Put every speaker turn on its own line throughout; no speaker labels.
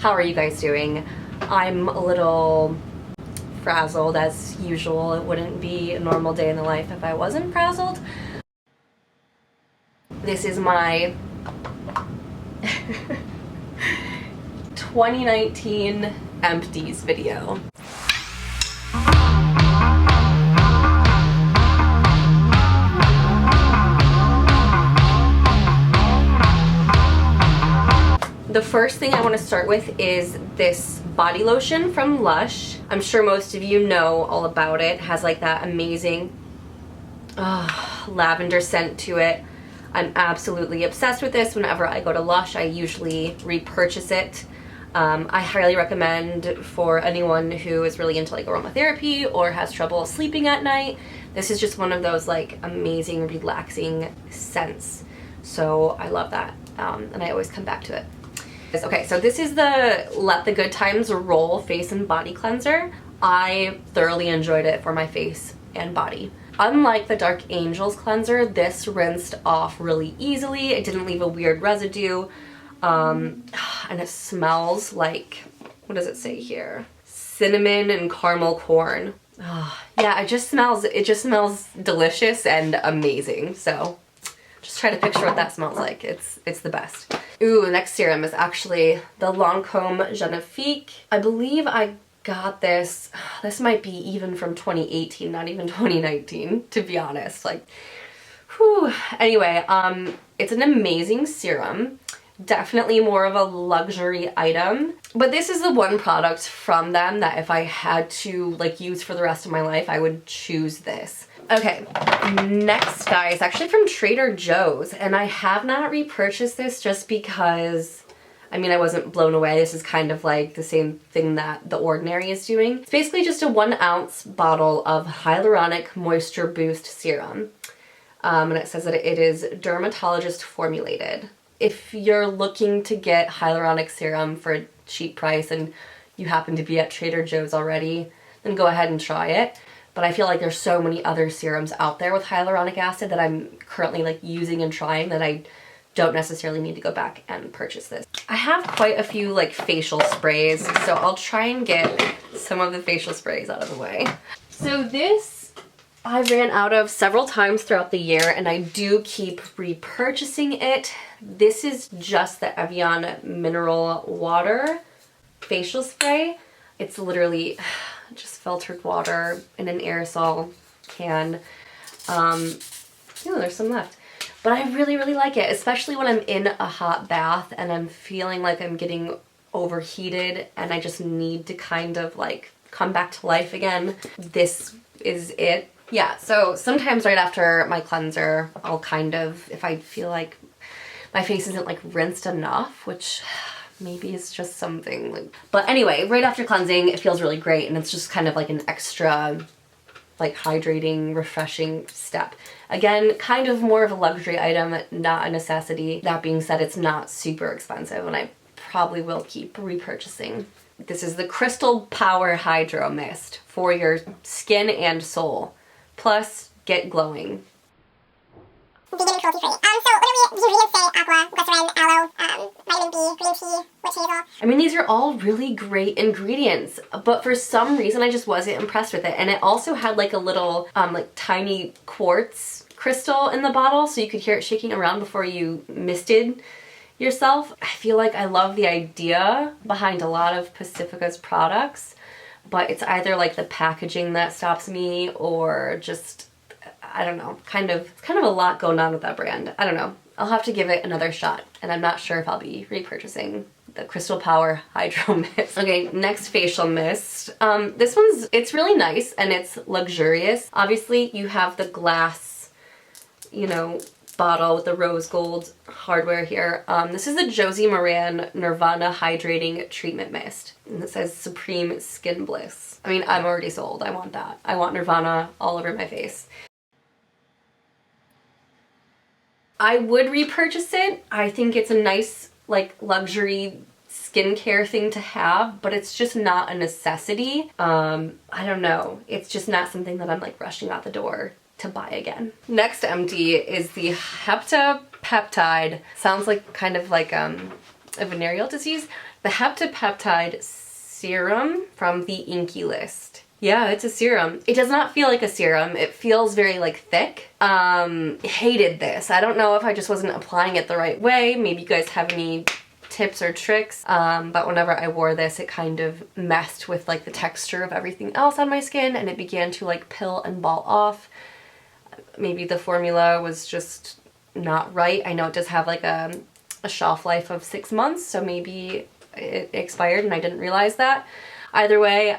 How are you guys doing? I'm a little frazzled as usual. It wouldn't be a normal day in the life if I wasn't frazzled. This is my 2019 empties video. The first thing I want to start with is this body lotion from LUSH. I'm sure most of you know all about it. It has like that amazing lavender scent to it. I'm absolutely obsessed with this. Whenever I go to LUSH, I usually repurchase it. I highly recommend for anyone who is really into like aromatherapy or has trouble sleeping at night. This is just one of those like amazing relaxing scents. So I love that, and I always come back to it. Okay, so this is the Let the Good Times Roll Face and Body Cleanser. I thoroughly enjoyed it for my face and body. Unlike the Dark Angels cleanser, this rinsed off really easily. It didn't leave a weird residue, and it smells like, what does it say here? Cinnamon and caramel corn. Yeah, it just smells delicious and amazing. So just try to picture what that smells like. It's the best. Ooh, the next serum is actually the Lancome Genetique. I believe I got this might be even from 2018, not even 2019, to be honest. Like, whew. Anyway, it's an amazing serum. Definitely more of a luxury item. But this is the one product from them that if I had to like use for the rest of my life, I would choose this. Okay, next guys, actually from Trader Joe's, and I have not repurchased this just because, I mean, I wasn't blown away. This is kind of like the same thing that The Ordinary is doing. It's basically just a 1 ounce bottle of Hyaluronic Moisture Boost Serum. And it says that it is dermatologist formulated. If you're looking to get hyaluronic serum for a cheap price and you happen to be at Trader Joe's already, then go ahead and try it. But I feel like there's so many other serums out there with hyaluronic acid that I'm currently like using and trying that I don't necessarily need to go back and purchase this. I have quite a few like facial sprays, so I'll try and get some of the facial sprays out of the way. So this I ran out of several times throughout the year and I do keep repurchasing it. This is just the Evian Mineral Water facial spray. It's literally just filtered water in an aerosol can. There's some left. But I really, really like it, especially when I'm in a hot bath and I'm feeling like I'm getting overheated and I just need to kind of like come back to life again. This is it. Yeah, so sometimes right after my cleanser, I'll kind of, if I feel like my face isn't like rinsed enough, which maybe it's just something like, but anyway, right after cleansing, it feels really great and it's just kind of like an extra like hydrating, refreshing step. Again, kind of more of a luxury item, not a necessity. That being said, it's not super expensive and I probably will keep repurchasing. This is the Crystal Power Hydro Mist for your skin and soul. Plus, get glowing.
Vegan and cruelty free. So what do we usually say? Aqua, glycerin, aloe, vitamin B, green tea, witch hazel.
I mean, these are all really great ingredients, but for some reason I just wasn't impressed with it. And it also had like a little like tiny quartz crystal in the bottle so you could hear it shaking around before you misted yourself. I feel like I love the idea behind a lot of Pacifica's products, but it's either like the packaging that stops me or just, I don't know, it's kind of a lot going on with that brand. I don't know. I'll have to give it another shot, and I'm not sure if I'll be repurchasing the Crystal Power Hydro Mist. Okay, next facial mist. This one's, it's really nice and it's luxurious. Obviously, you have the glass, you know, bottle with the rose gold hardware here. This is the JOSIE MARAN NIRVANA Hydrating Treatment Mist. And it says Supreme Skin Bliss. I mean, I'm already sold. I want that. I want Nirvana all over my face. I would repurchase it. I think it's a nice, like, luxury skincare thing to have, but it's just not a necessity. I don't know. It's just not something that I'm, like, rushing out the door to buy again. Next empty is the Hepta Peptide. Sounds like kind of like a venereal disease. The Hepta Peptide Serum from the Inkey list. Yeah, it's a serum. It does not feel like a serum. It feels very like thick. Hated this. I don't know if I just wasn't applying it the right way. Maybe you guys have any tips or tricks, but whenever I wore this, it kind of messed with like the texture of everything else on my skin, and it began to like pill and ball off. Maybe the formula was just not right. I know it does have like a shelf life of 6 months, so maybe it expired and I didn't realize that. Either way,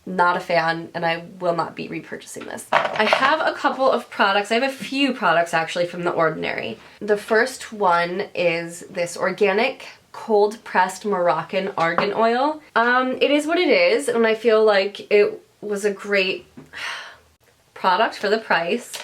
not a fan, and I will not be repurchasing this. I have a couple of products. I have a few products actually from The Ordinary. The first one is this organic cold pressed Moroccan argan oil. It is what it is, and I feel like it was a great product for the price.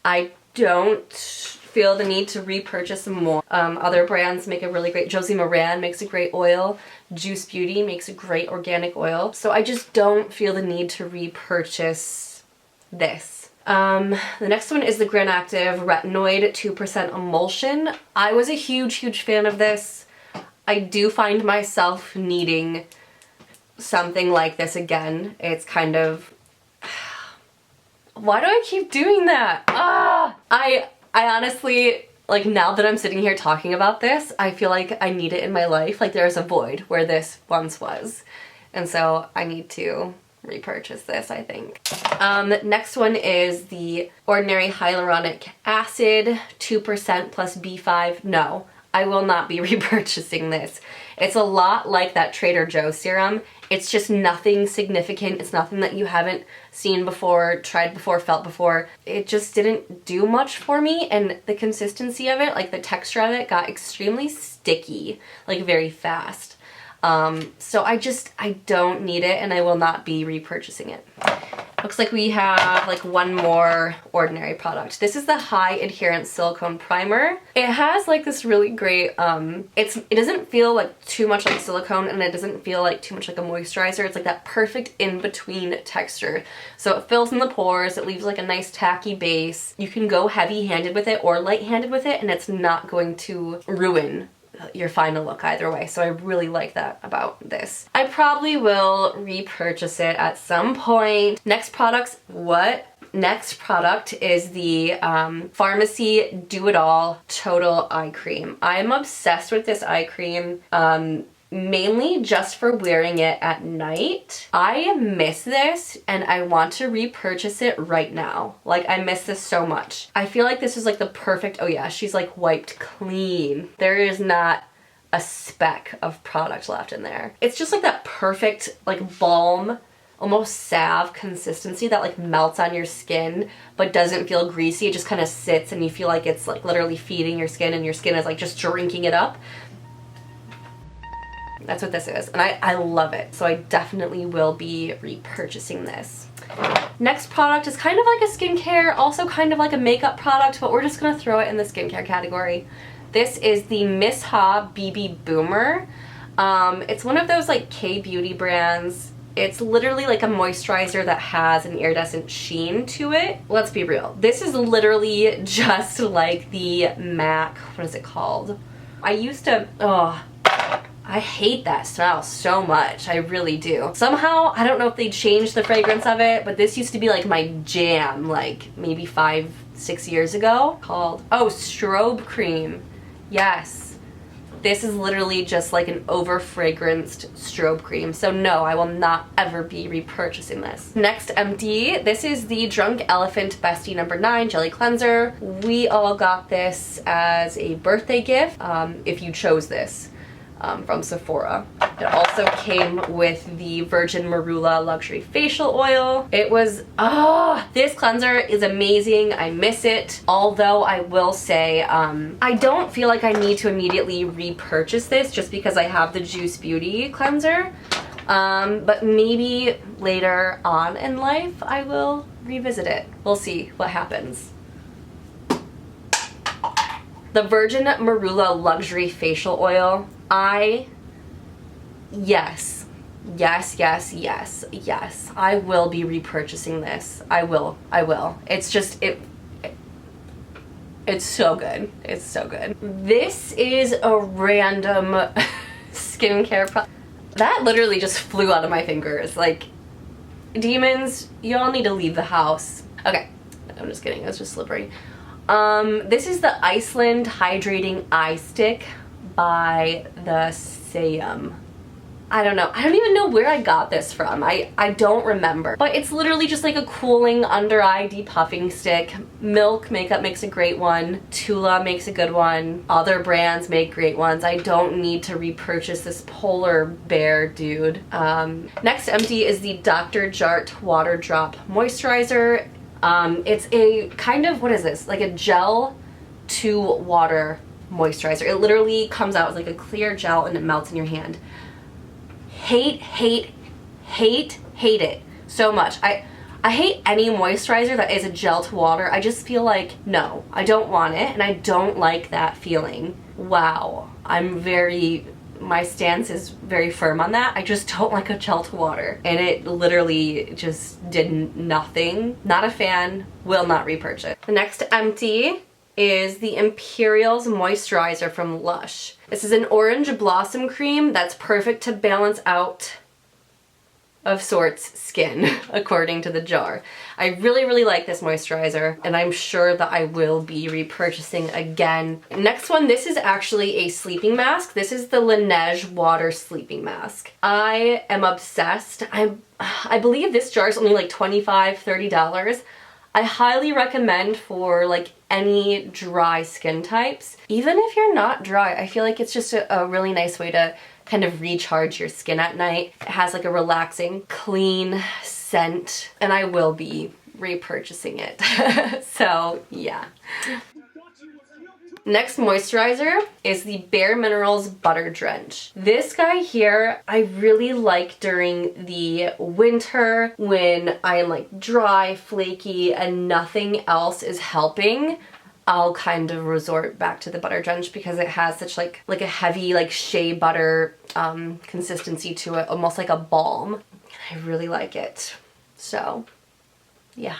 I don't feel the need to repurchase some more. Other brands make a really great, JOSIE MARAN makes a great oil, Juice Beauty makes a great organic oil, so I just don't feel the need to repurchase this. The next one is the Gran Active Retinoid 2% Emulsion. I was a huge fan of this. I do find myself needing something like this again. It's kind of... Why do I keep doing that? I honestly, like, now that I'm sitting here talking about this, I feel like I need it in my life. Like, there's a void where this once was. And so I need to repurchase this, I think. Next one is the Ordinary Hyaluronic Acid 2% plus B5. No, I will not be repurchasing this. It's a lot like that Trader Joe's serum. It's just nothing significant. It's nothing that you haven't seen before, tried before, felt before. It just didn't do much for me, and the consistency of it, like the texture of it, got extremely sticky, like very fast. So I don't need it, and I will not be repurchasing it. Looks like we have like one more Ordinary product. This is the High Adherence Silicone Primer. It has like this really great, it doesn't feel like too much like silicone, and it doesn't feel like too much like a moisturizer. It's like that perfect in-between texture. So it fills in the pores, it leaves like a nice tacky base. You can go heavy-handed with it or light-handed with it, and it's not going to ruin your final look either way. So I really like that about this. I probably will repurchase it at some point. Next product is the Pharmacy Do It All Total Eye Cream. I'm obsessed with this eye cream. Mainly just for wearing it at night. I miss this and I want to repurchase it right now. Like, I miss this so much. I feel like this is like the perfect, oh yeah, she's like wiped clean. There is not a speck of product left in there. It's just like that perfect like balm, almost salve consistency that like melts on your skin but doesn't feel greasy. It just kind of sits and you feel like it's like literally feeding your skin, and your skin is like just drinking it up. That's what this is, and I love it, so I definitely will be repurchasing this. Next product is kind of like a skincare, also kind of like a makeup product, but we're just gonna throw it in the skincare category. This is the MissHa BB Boomer. It's one of those like K-beauty brands. It's literally like a moisturizer that has an iridescent sheen to it. Let's be real. This is literally just like the MAC, what is it called? I used to, I hate that smell so much. I really do. Somehow, I don't know if they changed the fragrance of it, but this used to be like my jam, like maybe 5-6 years ago. Called, Strobe Cream. Yes. This is literally just like an over-fragranced strobe cream. So no, I will not ever be repurchasing this. Next empty, this is the Drunk Elephant Bestie No. 9 Jelly Cleanser. We all got this as a birthday gift, if you chose this. From Sephora. It also came with the Virgin Marula Luxury Facial Oil. It was, this cleanser is amazing. I miss it. Although I will say, I don't feel like I need to immediately repurchase this just because I have the Juice Beauty cleanser. But maybe later on in life I will revisit it. We'll see what happens. The Virgin Marula Luxury Facial Oil. Yes. I will be repurchasing this. I will. It's just, It's so good. It's so good. This is a random skincare product. That literally just flew out of my fingers. Like, demons, y'all need to leave the house. Okay, I'm just kidding. It was just slippery. This is the Iceland Hydrating Eye Stick by the Saem. I don't know. I don't even know where I got this from. I don't remember. But it's literally just like a cooling under eye depuffing stick. Milk Makeup makes a great one. Tula makes a good one. Other brands make great ones. I don't need to repurchase this polar bear dude. Next empty is the Dr. Jart Water Drop Moisturizer. It's a kind of, what is this? Like a gel to water moisturizer. It literally comes out as like a clear gel and it melts in your hand. Hate it so much. I hate any moisturizer that is a gel to water. I just feel like, no, I don't want it, and I don't like that feeling. Wow. My stance is very firm on that. I just don't like a gel to water. And it literally just did nothing. Not a fan, will not repurchase. The next empty is the Imperials Moisturizer from LUSH. This is an orange blossom cream that's perfect to balance out of sorts skin, according to the jar. I really like this moisturizer, and I'm sure that I will be repurchasing again. Next one, this is actually a sleeping mask. This is the LANEIGE Water Sleeping Mask. I am obsessed. I believe this jar is only like $25, $30. I highly recommend for like any dry skin types. Even if you're not dry, I feel like it's just a really nice way to kind of recharge your skin at night. It has like a relaxing, clean scent, and I will be repurchasing it. So yeah. Next moisturizer is the Bare Minerals Butter Drench. This guy here, I really like during the winter when I am like dry, flaky, and nothing else is helping. I'll kind of resort back to the butter drench because it has such like a heavy like shea butter consistency to it, almost like a balm. I really like it. So yeah.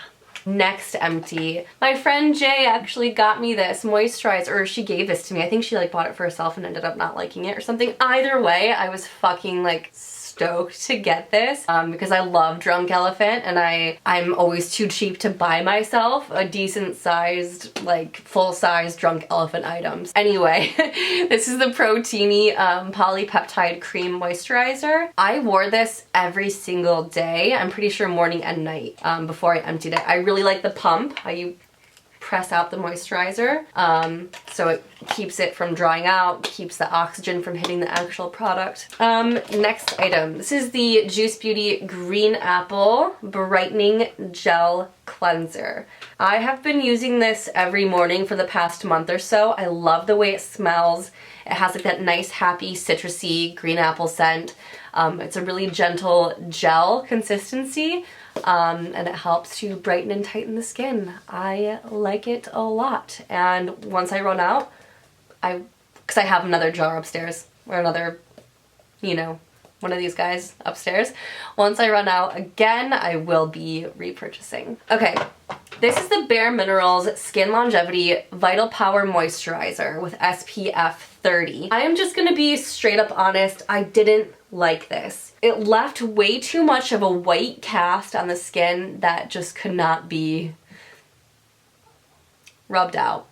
Next empty. My friend Jay actually got me this moisturizer, or she gave this to me. I think she like bought it for herself and ended up not liking it or something. Either way, I was fucking like stoked to get this because I love Drunk Elephant, and I'm always too cheap to buy myself a decent sized, like full size Drunk Elephant items. Anyway, this is the Protini Polypeptide Cream Moisturizer. I wore this every single day. I'm pretty sure morning and night before I emptied it. I really like the pump, how you press out the moisturizer, so it keeps it from drying out, keeps the oxygen from hitting the actual product. Next item. This is the Juice Beauty Green Apple Brightening Gel Cleanser. I have been using this every morning for the past month or so. I love the way it smells. It has like that nice, happy, citrusy green apple scent. It's a really gentle gel consistency. And it helps to brighten and tighten the skin. I like it a lot. And once I run out, because I have another jar upstairs, or another, you know, one of these guys upstairs. Once I run out again, I will be repurchasing. Okay, this is the Bare Minerals Skin Longevity Vital Power Moisturizer with SPF 30. I am just gonna be straight up honest, I didn't like this. It left way too much of a white cast on the skin that just could not be rubbed out.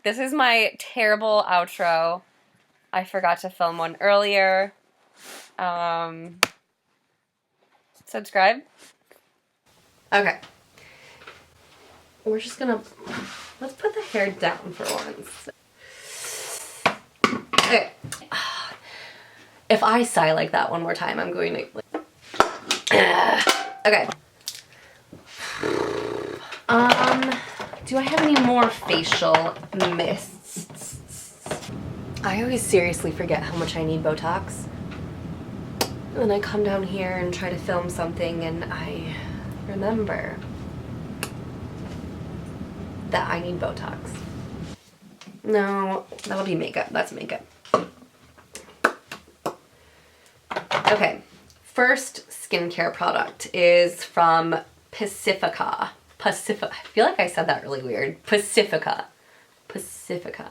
This is my terrible outro. I forgot to film one earlier. Subscribe. Okay. We're just gonna, let's put the hair down for once. Okay. If I sigh like that one more time, I'm going to, okay. Do I have any more facial mists? I always seriously forget how much I need Botox. And then I come down here and try to film something and I remember that I need Botox. No, that'll be makeup. That's makeup. Okay, first skincare product is from Pacifica. I feel like I said that really weird. Pacifica. Pacifica.